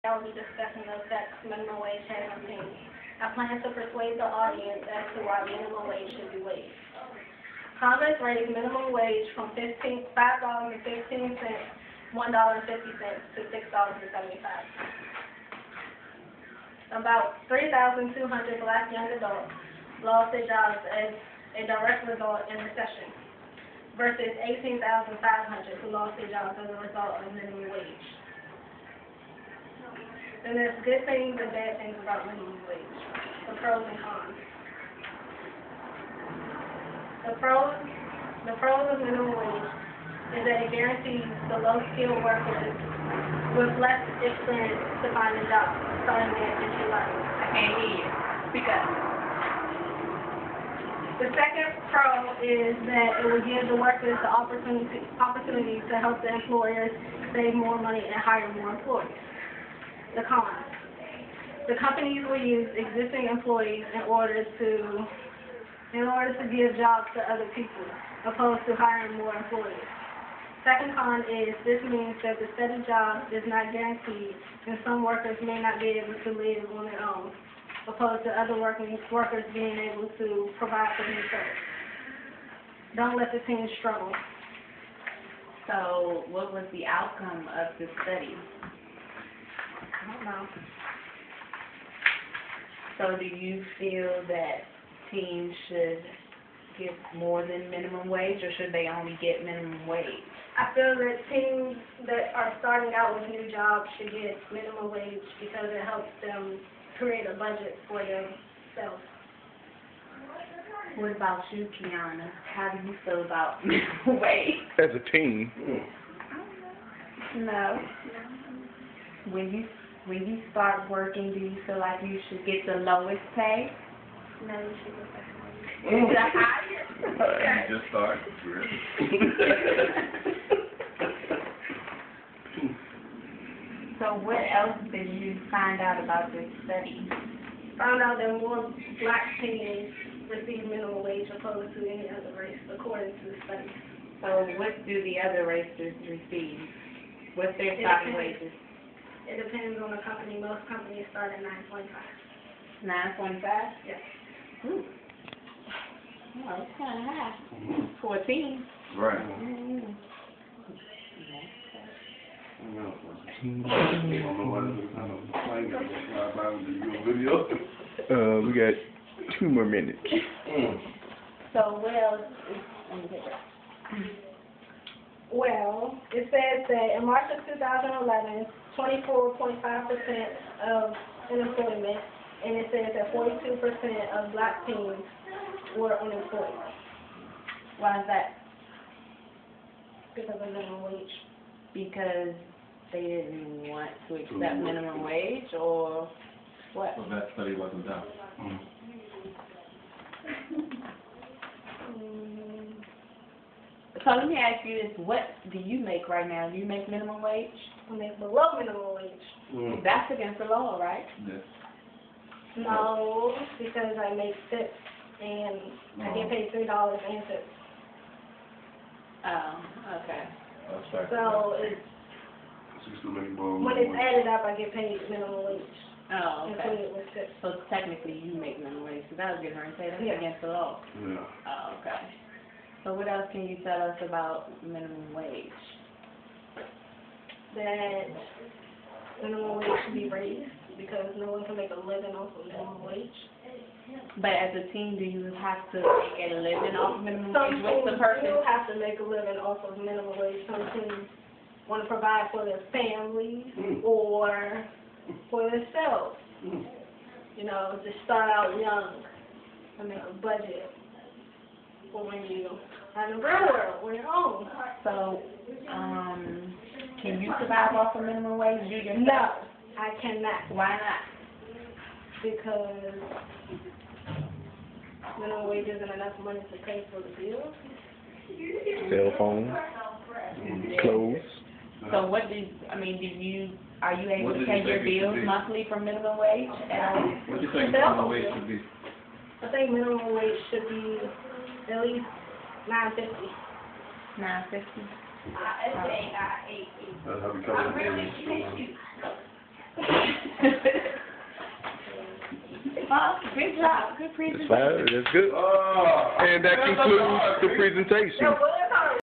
I will be discussing the effects minimum wage has on teens. I plan to persuade the audience as to why minimum wage should be waived. Congress raised minimum wage from $5.15, $1.50 to $6.75. About 3,200 black young adults lost their jobs as a direct result in recession, versus 18,500 who lost their jobs as a result of minimum wage. And there's good things and bad things about minimum wage, the pros and cons. The pros of minimum wage is that it guarantees the low-skilled workers with less experience to find a job starting at entry level. I can't hear you. Speak up. The second pro is that it will give the workers the opportunity to help the employers save more money and hire more employees. The cons. The companies will use existing employees in order to give jobs to other people, opposed to hiring more employees. Second con is this means that the steady job is not guaranteed, and some workers may not be able to live on their own, opposed to other workers being able to provide for themselves. Don't let the teens struggle. So, what was the outcome of the study? I don't know. So, do you feel that teens should get more than minimum wage, or should they only get minimum wage? I feel that teens that are starting out with new jobs should get minimum wage because it helps them create a budget for themselves. What about you, Kiana? How do you feel about minimum wage? As a teen, No. When you start working, do you feel like you should get the lowest pay? No, you should get that. The highest? you just start. So what else did you find out about this study? Found out that more black teens receive minimum wage opposed to any other race, according to the study. So what do the other races receive? What's their starting wages? It depends on the company. Most companies start at 9.5. 9.5? Yes. Ooh. Oh, it's kind of high. 14. Right. We got 2 more minutes. So what else is on the paper? Well, it says that in March of 2011, 24.5% of unemployment, and it says that 42% of black teens were unemployed. Why is that? Because of minimum wage. Because they didn't want to accept minimum wage, or what? So that study wasn't done. So let me ask you this, what do you make right now? Do you make minimum wage? I make below minimum wage. That's against the law, right? Yes. No, because I make tips and I get paid $3 and tips. Oh, okay. That's right. So it's, when it's added up, I get paid minimum wage, Oh, okay. included with tips. So technically you make minimum wage, because I was getting ready to say that's Yeah. against the law. Yeah. Oh, okay. So what else can you tell us about minimum wage? That minimum wage should be raised because no one can make a living off of minimum wage. But as a teen, do you have to make a living off minimum Some wage? What's the teens purpose? do have to make a living off of minimum wage. Some teens want to provide for their families or for themselves. You know, just start out young and make a budget for when you are in the real world, on your own. So, can you survive off of minimum wage? You yourself? No, I cannot. Why not? Because minimum wage isn't enough money to pay for the bills. Cell phone, clothes. So what do are you able What to did pay you your think it should bills be? monthly from minimum wage at all? What do you think minimum wage should be? I think minimum wage should be at least $9.50. $9.50. That's how we come in. Good job. Good That's presentation. fine. That's good. And that concludes the presentation.